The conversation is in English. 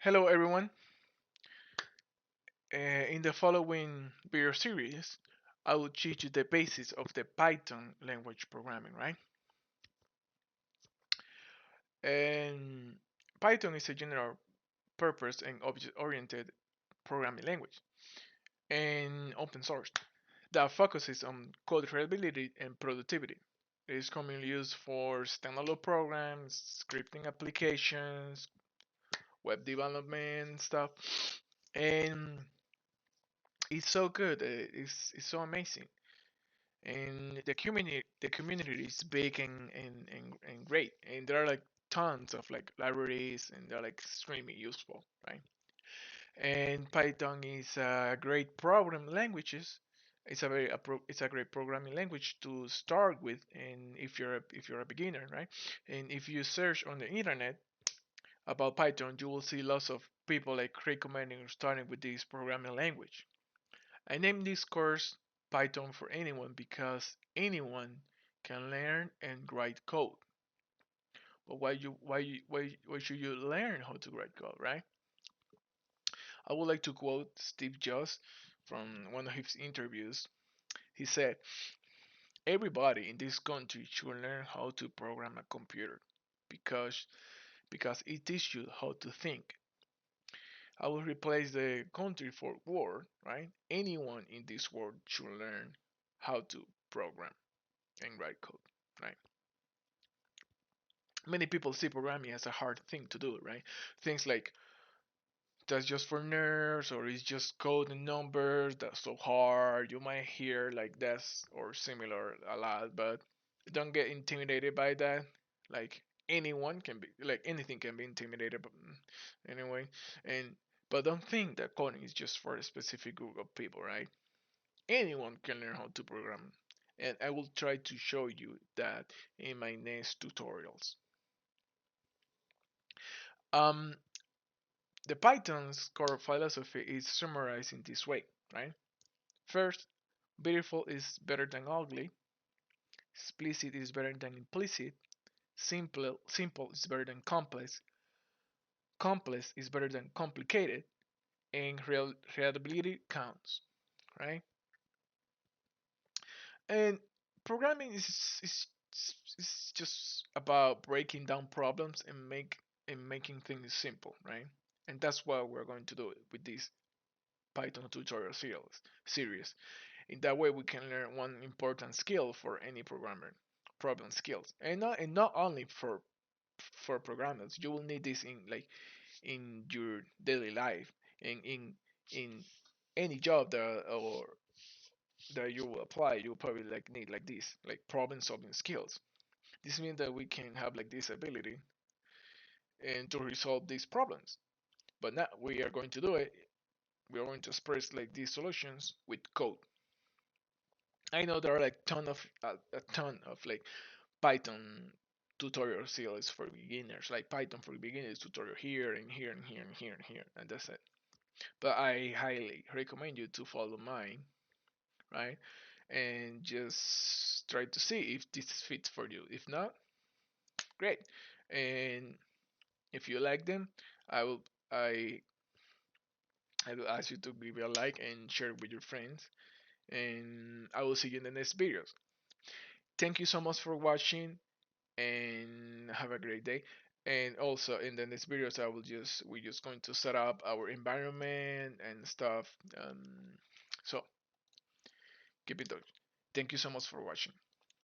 Hello everyone. In the following video series, I will teach you the basics of the Python language programming, right? And Python is a general purpose and object-oriented programming language and open source that focuses on code reliability and productivity. It is commonly used for standalone programs, scripting applications, web development stuff, and it's so good. It's so amazing, and the community is big and great, and there are like tons of like libraries, and they're like extremely useful, right? And Python is a great programming languages. It's a great programming language to start with, and if you're a beginner, right? And if you search on the internet about Python, you will see lots of people like recommending or starting with this programming language. I named this course Python for anyone because anyone can learn and write code. But why should you learn how to write code, right? I would like to quote Steve Jobs from one of his interviews. He said, "Everybody in this country should learn how to program a computer because it teaches you how to think." I will replace the country for world, right? Anyone in this world should learn how to program and write code, right? Many people see programming as a hard thing to do, right? Things like that's just for nerds, or it's just code and numbers, that's so hard. You might hear like that's or similar a lot, but don't get intimidated by that. Like anyone can be, like anything can be intimidated, but anyway, and but don't think that coding is just for a specific group of people, right? Anyone can learn how to program, and I will try to show you that in my next tutorials. Um, the Python's core philosophy is summarized in this way, right? First, beautiful is better than ugly, explicit is better than implicit, simple is better than complex, complex is better than complicated, and reliability counts, right? And programming is just about breaking down problems and making things simple, right? And that's what we're going to do with this Python tutorial series. In that way, we can learn one important skill for any programmer, problem skills, and not only for programmers. You will need this in like in your daily life, in any job that you will apply. You will probably like need like this, like problem solving skills. This means that we can have like this ability and to resolve these problems. But now we are going to do it. We are going to express like these solutions with code. I know there are like a ton of like Python tutorial series for beginners, like Python for beginners tutorial here and here and here and here and here, and that's it. But I highly recommend you to follow mine, right? And just try to see if this fits for you. If not, great. And if you like them, I will I I will ask you to give it a like and share it with your friends. And I will see you in the next videos. Thank you so much for watching and have a great day. And also in the next videos, we're just going to set up our environment and stuff. So keep in touch. Thank you so much for watching.